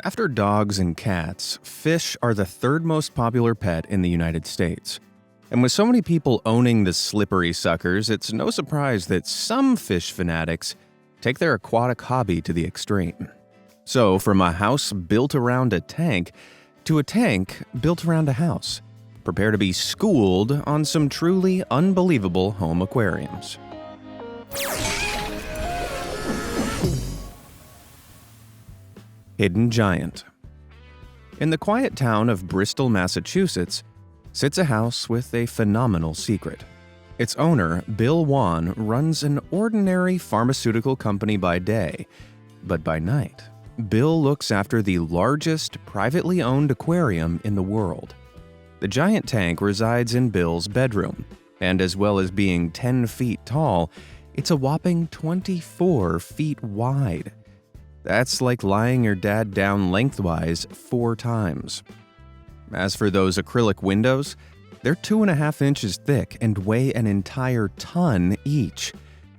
After dogs and cats, fish are the third most popular pet in the United States. And with so many people owning the slippery suckers, it's no surprise that some fish fanatics take their aquatic hobby to the extreme. So, from a house built around a tank to a tank built around a house, prepare to be schooled on some truly unbelievable home aquariums. Hidden Giant. In the quiet town of Bristol, Massachusetts, sits a house with a phenomenal secret. Its owner, Bill Wan, runs an ordinary pharmaceutical company by day, but by night, Bill looks after the largest privately owned aquarium in the world. The giant tank resides in Bill's bedroom, and as well as being 10 feet tall, it's a whopping 24 feet wide. That's like lying your dad down lengthwise 4 times. As for those acrylic windows, they're 2.5 inches thick and weigh an entire ton each,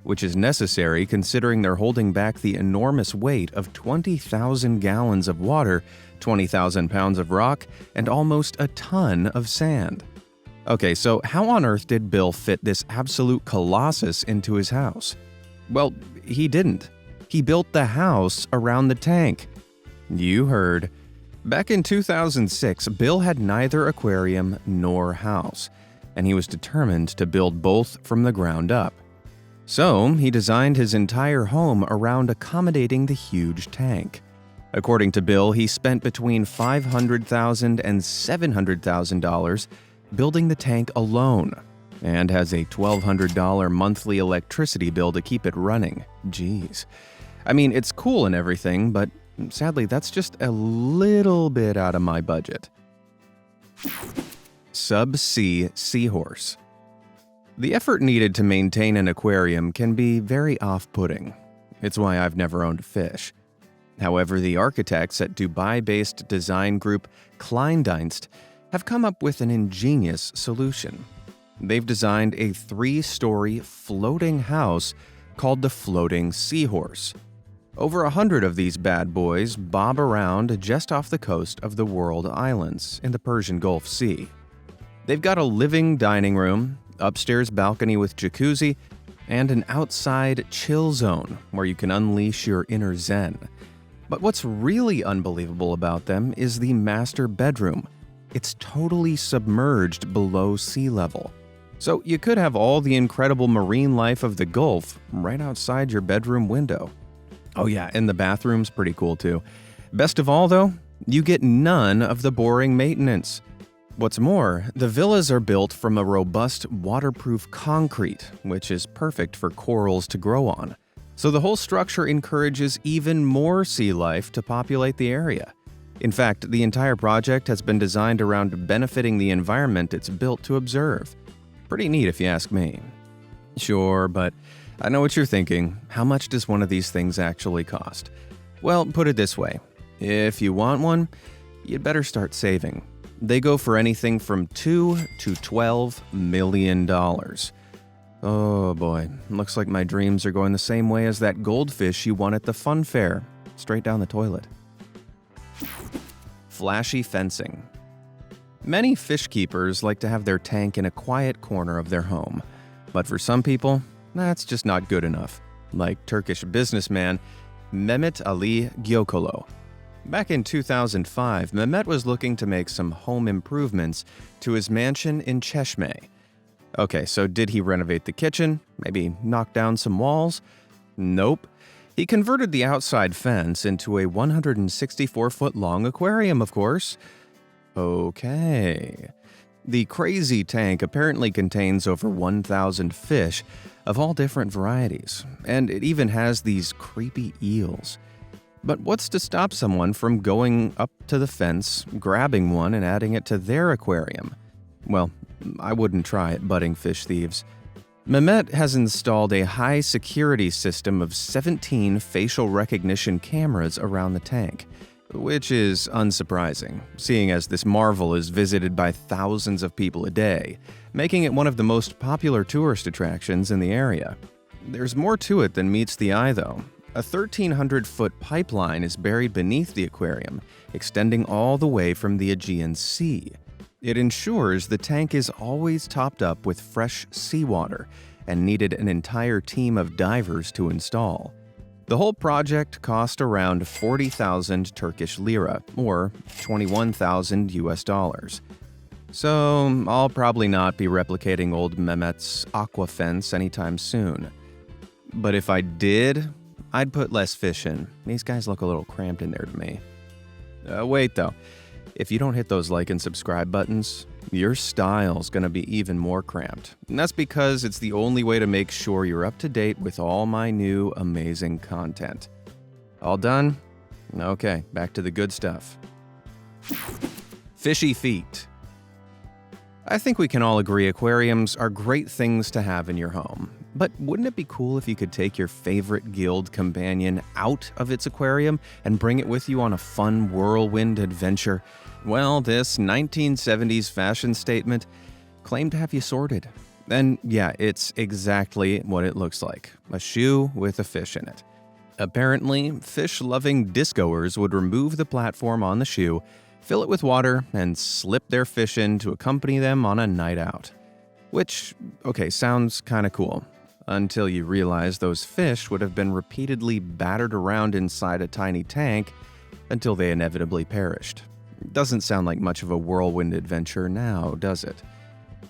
which is necessary considering they're holding back the enormous weight of 20,000 gallons of water, 20,000 pounds of rock, and almost a ton of sand. Okay, so how on earth did Bill fit this absolute colossus into his house? Well, he didn't. He built the house around the tank. You heard. Back in 2006, Bill had neither aquarium nor house, and he was determined to build both from the ground up. So, he designed his entire home around accommodating the huge tank. According to Bill, he spent between $500,000 and $700,000 building the tank alone, and has a $1,200 monthly electricity bill to keep it running. Jeez. I mean, it's cool and everything, but sadly, that's just a little bit out of my budget. Subsea seahorse. The effort needed to maintain an aquarium can be very off-putting. It's why I've never owned a fish. However, the architects at Dubai-based design group Kleindienst have come up with an ingenious solution. They've designed a 3-story floating house called the Floating Seahorse. Over 100 of these bad boys bob around just off the coast of the World Islands in the Persian Gulf Sea. They've got a living dining room, upstairs balcony with jacuzzi, and an outside chill zone where you can unleash your inner zen. But what's really unbelievable about them is the master bedroom. It's totally submerged below sea level. So you could have all the incredible marine life of the Gulf right outside your bedroom window. Oh yeah, and the bathroom's pretty cool too. Best of all though, you get none of the boring maintenance. What's more, the villas are built from a robust waterproof concrete, which is perfect for corals to grow on. So the whole structure encourages even more sea life to populate the area. In fact, the entire project has been designed around benefiting the environment it's built to observe. Pretty neat if you ask me. Sure, but I know what you're thinking. How much does one of these things actually cost? Well, put it this way. If you want one, you'd better start saving. They go for anything from $2 to $12 million. Oh boy, looks like my dreams are going the same way as that goldfish you won at the fun fair. Straight down the toilet. Flashy fencing. Many fish keepers like to have their tank in a quiet corner of their home. But for some people, that's just not good enough, like Turkish businessman Mehmet Ali Gökolo. Back in 2005, Mehmet was looking to make some home improvements to his mansion in Çeşme. Okay, so did he renovate the kitchen? Maybe knock down some walls? Nope. He converted the outside fence into a 164-foot-long aquarium, of course. Okay. The crazy tank apparently contains over 1,000 fish of all different varieties, and it even has these creepy eels. But what's to stop someone from going up to the fence, grabbing one, and adding it to their aquarium? Well, I wouldn't try it, budding fish thieves. Mehmet has installed a high-security system of 17 facial recognition cameras around the tank, which is unsurprising, seeing as this marvel is visited by thousands of people a day, making it one of the most popular tourist attractions in the area. There's more to it than meets the eye, though. A 1,300-foot pipeline is buried beneath the aquarium, extending all the way from the Aegean Sea. It ensures the tank is always topped up with fresh seawater and needed an entire team of divers to install. The whole project cost around 40,000 Turkish lira, or 21,000 US dollars. So, I'll probably not be replicating old Mehmet's aqua fence anytime soon. But if I did, I'd put less fish in. These guys look a little cramped in there to me. Wait though, if you don't hit those like and subscribe buttons, your style's gonna be even more cramped. And that's because it's the only way to make sure you're up to date with all my new amazing content. All done? Okay, back to the good stuff. Fishy feet. I think we can all agree aquariums are great things to have in your home. But wouldn't it be cool if you could take your favorite guild companion out of its aquarium and bring it with you on a fun whirlwind adventure? Well, this 1970s fashion statement claimed to have you sorted. And yeah, it's exactly what it looks like, a shoe with a fish in it. Apparently, fish-loving discoers would remove the platform on the shoe, fill it with water, and slip their fish in to accompany them on a night out. Which, okay, sounds kinda cool. Until you realize those fish would have been repeatedly battered around inside a tiny tank until they inevitably perished. Doesn't sound like much of a whirlwind adventure now, does it?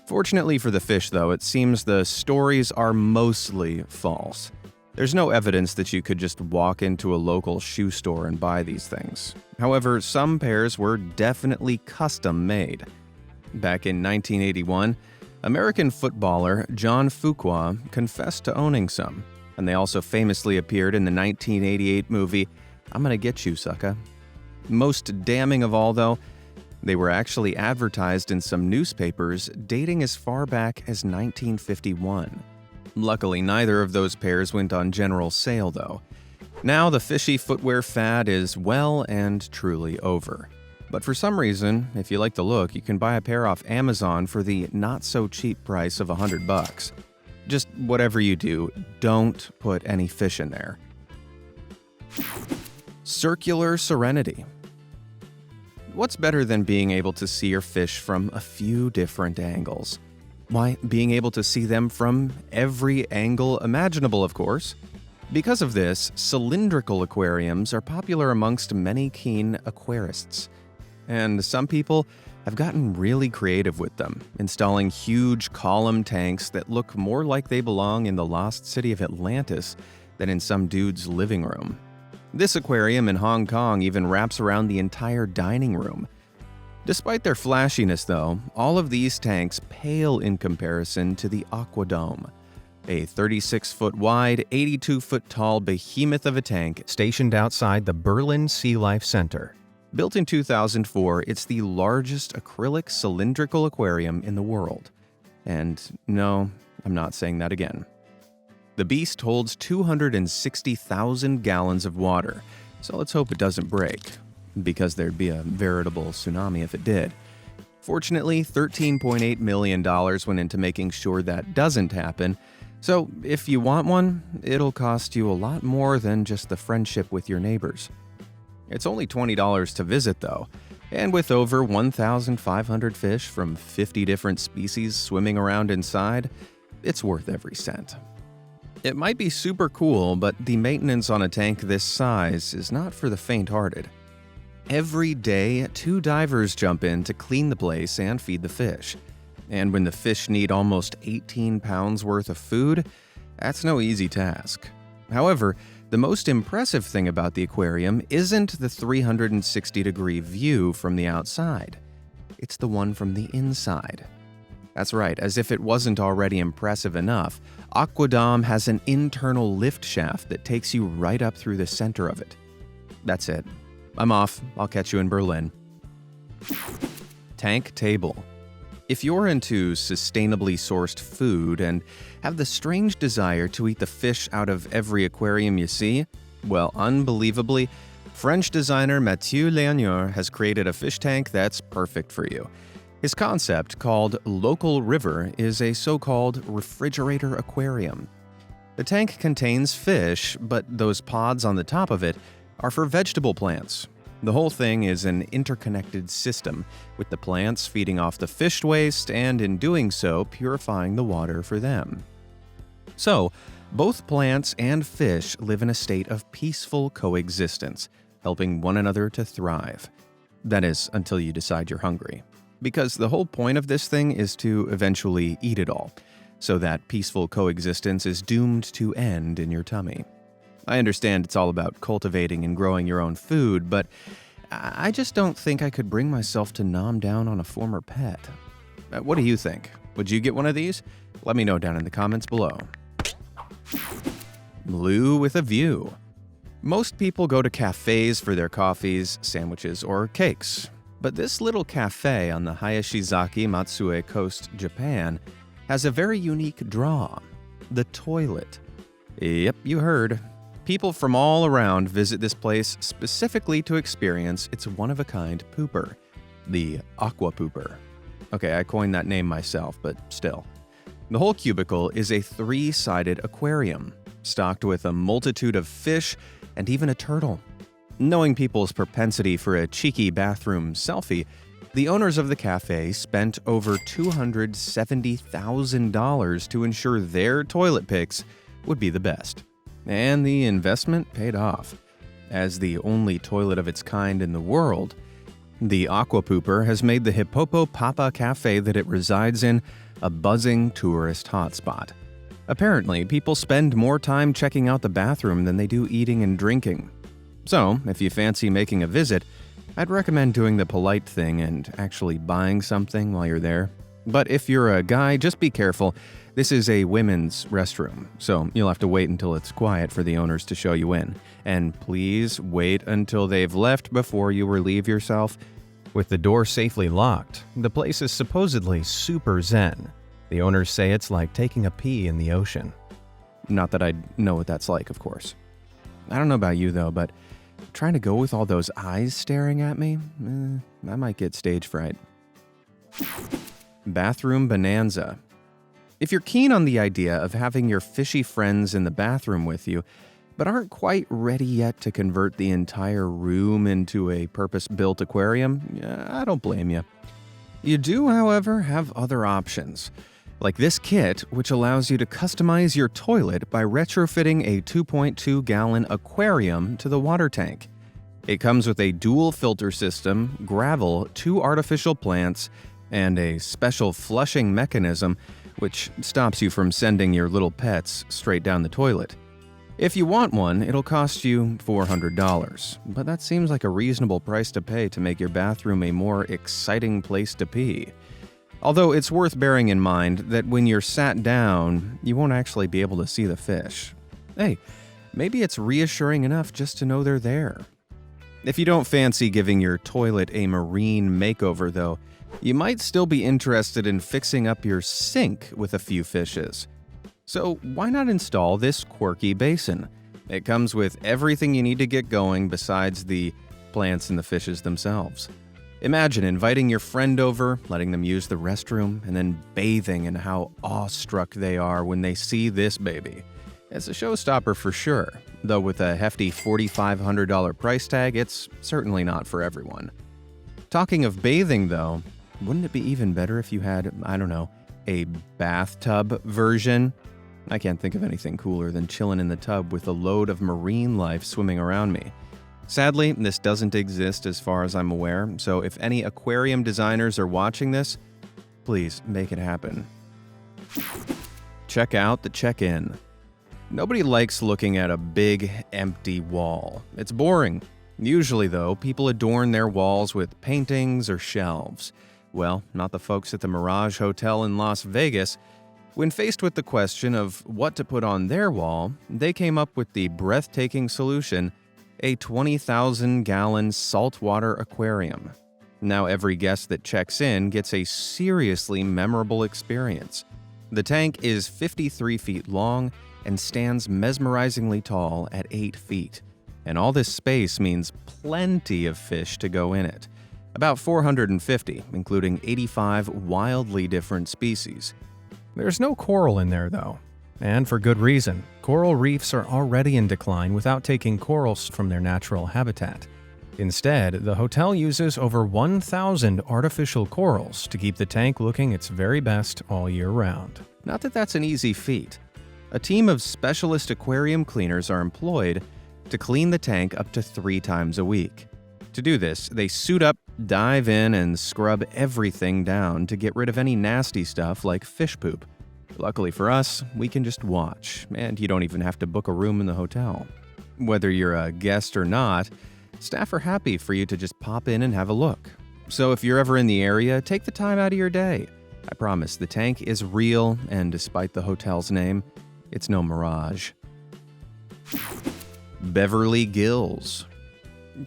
Fortunately for the fish, though, it seems the stories are mostly false. There's no evidence that you could just walk into a local shoe store and buy these things. However, some pairs were definitely custom made. Back in 1981, American footballer John Fuqua confessed to owning some, and they also famously appeared in the 1988 movie I'm Gonna Get You, Sucka. Most damning of all, though, they were actually advertised in some newspapers dating as far back as 1951. Luckily, neither of those pairs went on general sale, though. Now the fishy footwear fad is well and truly over. But for some reason, if you like the look, you can buy a pair off Amazon for the not-so-cheap price of $100. Just whatever you do, don't put any fish in there. Circular serenity. What's better than being able to see your fish from a few different angles? Why, being able to see them from every angle imaginable, of course. Because of this, cylindrical aquariums are popular amongst many keen aquarists. And some people have gotten really creative with them, installing huge column tanks that look more like they belong in the lost city of Atlantis than in some dude's living room. This aquarium in Hong Kong even wraps around the entire dining room. Despite their flashiness, though, all of these tanks pale in comparison to the Aquadome, a 36-foot wide, 82-foot tall behemoth of a tank stationed outside the Berlin Sea Life Center. Built in 2004, it's the largest acrylic cylindrical aquarium in the world. And no, I'm not saying that again. The beast holds 260,000 gallons of water, so let's hope it doesn't break, because there'd be a veritable tsunami if it did. Fortunately, $13.8 million went into making sure that doesn't happen, so if you want one, it'll cost you a lot more than just the friendship with your neighbors. It's only $20 to visit, though, and with over 1,500 fish from 50 different species swimming around inside, it's worth every cent. It might be super cool, but the maintenance on a tank this size is not for the faint-hearted. Every day, 2 divers jump in to clean the place and feed the fish. And when the fish need almost 18 pounds worth of food, that's no easy task. However, the most impressive thing about the aquarium isn't the 360-degree view from the outside. It's the one from the inside. That's right, as if it wasn't already impressive enough, Aquadome has an internal lift shaft that takes you right up through the center of it. That's it. I'm off. I'll catch you in Berlin. Tank table. If you're into sustainably sourced food and have the strange desire to eat the fish out of every aquarium you see, well, unbelievably, French designer Mathieu Léonard has created a fish tank that's perfect for you. His concept, called Local River, is a so-called refrigerator aquarium. The tank contains fish, but those pods on the top of it are for vegetable plants. The whole thing is an interconnected system, with the plants feeding off the fish waste and, in doing so, purifying the water for them. So, both plants and fish live in a state of peaceful coexistence, helping one another to thrive. That is, until you decide you're hungry. Because the whole point of this thing is to eventually eat it all, so that peaceful coexistence is doomed to end in your tummy. I understand it's all about cultivating and growing your own food, but I just don't think I could bring myself to nom down on a former pet. What do you think? Would you get one of these? Let me know down in the comments below. Blue with a view. Most people go to cafes for their coffees, sandwiches, or cakes. But this little cafe on the Hayashizaki Matsue coast, Japan, has a very unique draw: the toilet. Yep, you heard. People from all around visit this place specifically to experience its one-of-a-kind pooper, the aqua pooper. Okay, I coined that name myself, but still. The whole cubicle is a 3-sided aquarium, stocked with a multitude of fish and even a turtle. Knowing people's propensity for a cheeky bathroom selfie, the owners of the cafe spent over $270,000 to ensure their toilet pics would be the best. And the investment paid off. As the only toilet of its kind in the world, the Aqua Pooper has made the Hippopo Papa Cafe that it resides in a buzzing tourist hotspot. Apparently, people spend more time checking out the bathroom than they do eating and drinking. So, if you fancy making a visit, I'd recommend doing the polite thing and actually buying something while you're there. But if you're a guy, just be careful. This is a women's restroom, so you'll have to wait until it's quiet for the owners to show you in. And please wait until they've left before you relieve yourself. With the door safely locked, the place is supposedly super zen. The owners say it's like taking a pee in the ocean. Not that I know what that's like, of course. I don't know about you though, but trying to go with all those eyes staring at me, I might get stage fright. Bathroom bonanza. If you're keen on the idea of having your fishy friends in the bathroom with you, but aren't quite ready yet to convert the entire room into a purpose-built aquarium, I don't blame you. You do, however, have other options, like this kit, which allows you to customize your toilet by retrofitting a 2.2-gallon aquarium to the water tank. It comes with a dual filter system, gravel, 2 artificial plants, and a special flushing mechanism which stops you from sending your little pets straight down the toilet. If you want one, it'll cost you $400, but that seems like a reasonable price to pay to make your bathroom a more exciting place to pee. Although it's worth bearing in mind that when you're sat down, you won't actually be able to see the fish. Hey, maybe it's reassuring enough just to know they're there. If you don't fancy giving your toilet a marine makeover though, you might still be interested in fixing up your sink with a few fishes. So why not install this quirky basin? It comes with everything you need to get going besides the plants and the fishes themselves. Imagine inviting your friend over, letting them use the restroom, and then bathing in how awestruck they are when they see this baby. It's a showstopper for sure, though with a hefty $4,500 price tag, it's certainly not for everyone. Talking of bathing though, wouldn't it be even better if you had, I don't know, a bathtub version? I can't think of anything cooler than chilling in the tub with a load of marine life swimming around me. Sadly, this doesn't exist as far as I'm aware, so if any aquarium designers are watching this, please make it happen. Check out the check-in. Nobody likes looking at a big, empty wall. It's boring. Usually, though, people adorn their walls with paintings or shelves. Well, not the folks at the Mirage Hotel in Las Vegas. When faced with the question of what to put on their wall, they came up with the breathtaking solution: a 20,000-gallon saltwater aquarium. Now every guest that checks in gets a seriously memorable experience. The tank is 53 feet long and stands mesmerizingly tall at 8 feet. And all this space means plenty of fish to go in it. About 450, including 85 wildly different species. There's no coral in there, though. And for good reason. coral reefs are already in decline without taking corals from their natural habitat. Instead, the hotel uses over 1,000 artificial corals to keep the tank looking its very best all year round. Not that that's an easy feat. A team of specialist aquarium cleaners are employed to clean the tank up to 3 times a week. To do this, they suit up, dive in, and scrub everything down to get rid of any nasty stuff like fish poop. Luckily for us, we can just watch, and you don't even have to book a room in the hotel. Whether you're a guest or not, staff are happy for you to just pop in and have a look. So if you're ever in the area, take the time out of your day. I promise the tank is real, and despite the hotel's name, it's no mirage. Beverly Gills.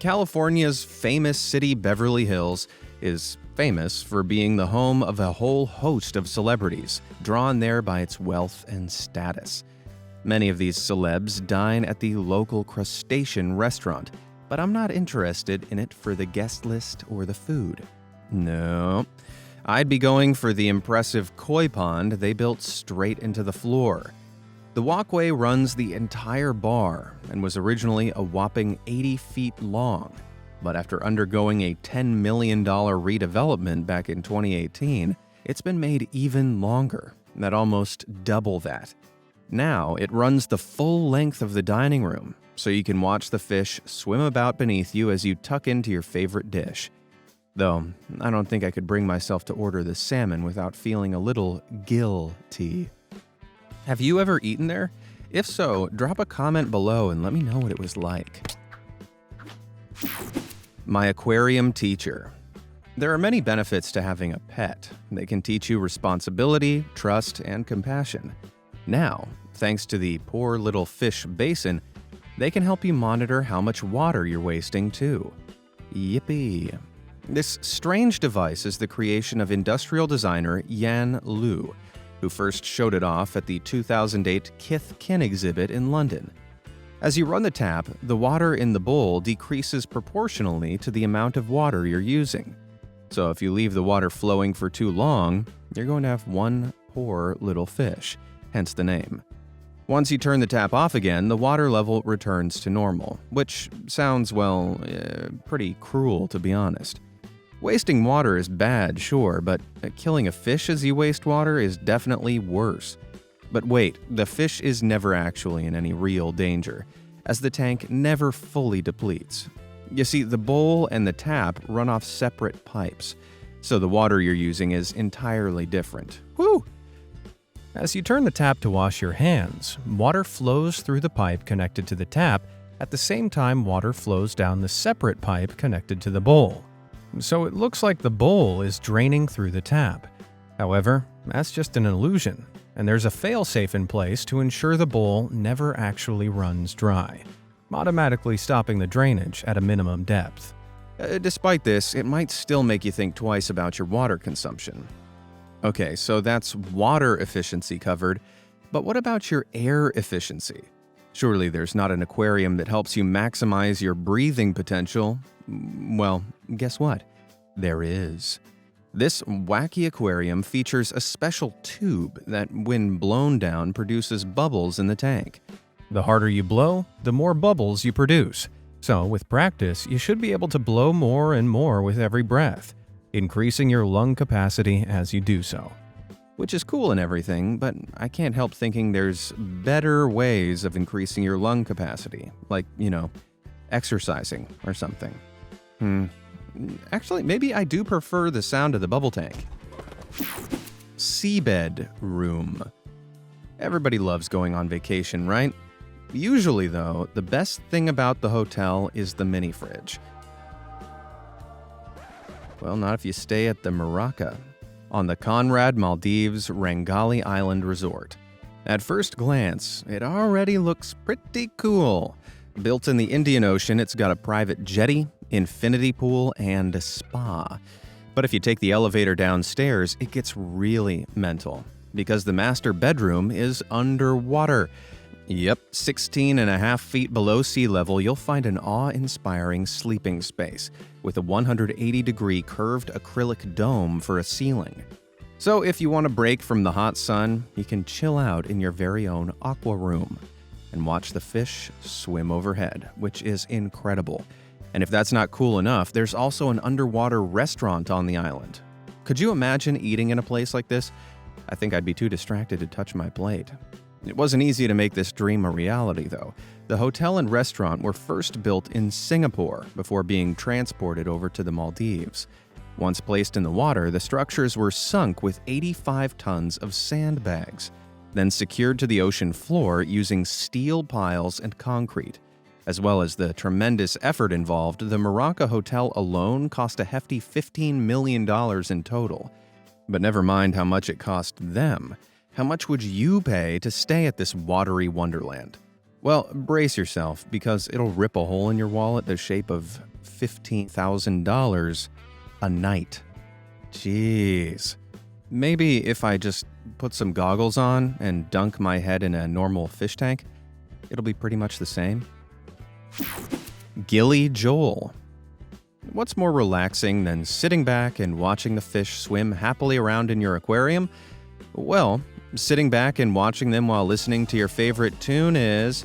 California's famous city, Beverly Hills, is famous for being the home of a whole host of celebrities, drawn there by its wealth and status. Many of these celebs dine at the local crustacean restaurant, but I'm not interested in it for the guest list or the food. No, I'd be going for the impressive koi pond they built straight into the floor. The walkway runs the entire bar and was originally a whopping 80 feet long, but after undergoing a $10 million redevelopment back in 2018, it's been made even longer, at almost double that. Now it runs the full length of the dining room, so you can watch the fish swim about beneath you as you tuck into your favorite dish. Though, I don't think I could bring myself to order the salmon without feeling a little guilty. Have you ever eaten there? If so, drop a comment below and let me know what it was like. My aquarium teacher. There are many benefits to having a pet. They can teach you responsibility, trust, and compassion. Now, thanks to the Poor Little Fish Basin, they can help you monitor how much water you're wasting too. Yippee! This strange device is the creation of industrial designer Yan Liu, who first showed it off at the 2008 Kith Kin exhibit in London. As you run the tap, the water in the bowl decreases proportionally to the amount of water you're using. So if you leave the water flowing for too long, you're going to have one poor little fish, hence the name. Once you turn the tap off again, the water level returns to normal, which sounds, pretty cruel to be honest. Wasting water is bad, sure, but killing a fish as you waste water is definitely worse. But wait, the fish is never actually in any real danger, as the tank never fully depletes. You see, the bowl and the tap run off separate pipes, so the water you're using is entirely different. Whew! As you turn the tap to wash your hands, water flows through the pipe connected to the tap. At the same time, water flows down the separate pipe connected to the bowl. So it looks like the bowl is draining through the tap. However, that's just an illusion, and there's a fail-safe in place to ensure the bowl never actually runs dry, automatically stopping the drainage at a minimum depth. Despite this, it might still make you think twice about your water consumption. Okay, so that's water efficiency covered, but what about your air efficiency? Surely there's not an aquarium that helps you maximize your breathing potential. Well, guess what? There is. This wacky aquarium features a special tube that, when blown down, produces bubbles in the tank. The harder you blow, the more bubbles you produce. So, with practice, you should be able to blow more and more with every breath, increasing your lung capacity as you do so. Which is cool and everything, but I can't help thinking there's better ways of increasing your lung capacity, like, exercising or something. Actually, maybe I do prefer the sound of the bubble tank. Seabed room. Everybody loves going on vacation, right? Usually, though, the best thing about the hotel is the mini fridge. Well, not if you stay at the Maraca, on the Conrad Maldives Rangali Island Resort. At first glance, it already looks pretty cool. Built in the Indian Ocean, it's got a private jetty, infinity pool, and a spa. But if you take the elevator downstairs, it gets really mental, because the master bedroom is underwater. Yep, 16.5 feet below sea level, you'll find an awe-inspiring sleeping space with a 180-degree curved acrylic dome for a ceiling. So if you want a break from the hot sun, you can chill out in your very own aqua room. and watch the fish swim overhead, which is incredible. And if that's not cool enough, there's also an underwater restaurant on the island. Could you imagine eating in a place like this? I think I'd be too distracted to touch my plate. It wasn't easy to make this dream a reality, though. The hotel and restaurant were first built in Singapore before being transported over to the Maldives. Once placed in the water, the structures were sunk with 85 tons of sandbags, then secured to the ocean floor using steel piles and concrete. As well as the tremendous effort involved, the Morocco Hotel alone cost a hefty $15 million in total. But never mind how much it cost them. How much would you pay to stay at this watery wonderland? Well, brace yourself, because it'll rip a hole in your wallet the shape of $15,000 a night. Jeez. Maybe if I just put some goggles on and dunk my head in a normal fish tank, it'll be pretty much the same. Gilly Joel. What's more relaxing than sitting back and watching the fish swim happily around in your aquarium? Well, sitting back and watching them while listening to your favorite tune is.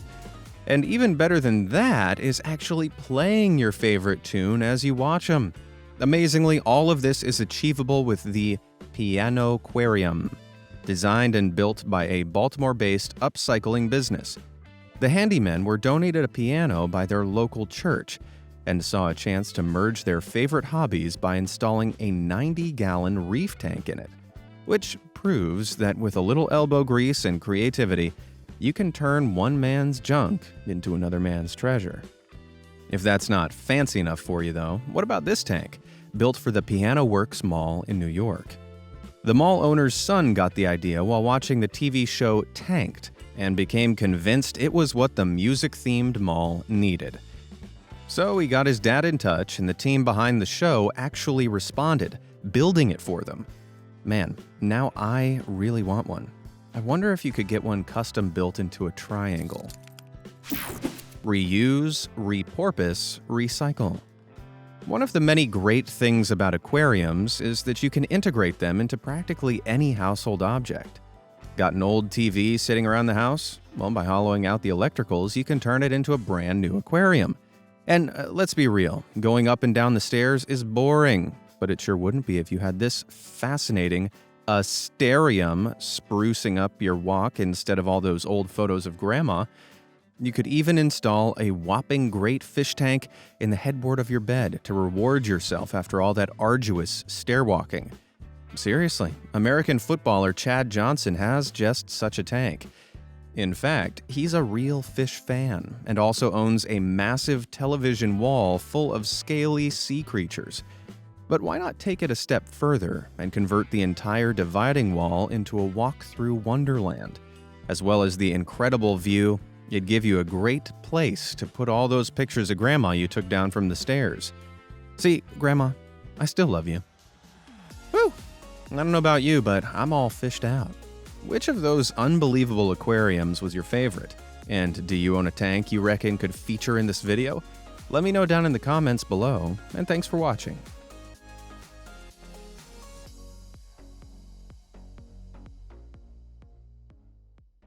And even better than that is actually playing your favorite tune as you watch them. Amazingly, all of this is achievable with the Piano Aquarium, designed and built by a Baltimore-based upcycling business. The handymen were donated a piano by their local church and saw a chance to merge their favorite hobbies by installing a 90-gallon reef tank in it, which proves that with a little elbow grease and creativity, you can turn one man's junk into another man's treasure. If that's not fancy enough for you, though, what about this tank, built for the Piano Works Mall in New York? The mall owner's son got the idea while watching the TV show Tanked and became convinced it was what the music-themed mall needed. So he got his dad in touch, and the team behind the show actually responded, building it for them. Man, now I really want one. I wonder if you could get one custom built into a triangle. Reuse, repurpose, recycle. One of the many great things about aquariums is that you can integrate them into practically any household object. Got an old TV sitting around the house? Well, by hollowing out the electricals, you can turn it into a brand new aquarium. And let's be real, going up and down the stairs is boring, but it sure wouldn't be if you had this fascinating asterium sprucing up your walk instead of all those old photos of grandma. You could even install a whopping great fish tank in the headboard of your bed to reward yourself after all that arduous stairwalking. Seriously, American footballer Chad Johnson has just such a tank. In fact, he's a real fish fan and also owns a massive television wall full of scaly sea creatures. But why not take it a step further and convert the entire dividing wall into a walk-through wonderland? As well as the incredible view, it'd give you a great place to put all those pictures of Grandma you took down from the stairs. See, Grandma, I still love you. Woo! I don't know about you, but I'm all fished out. Which of those unbelievable aquariums was your favorite? And do you own a tank you reckon could feature in this video? Let me know down in the comments below, and thanks for watching.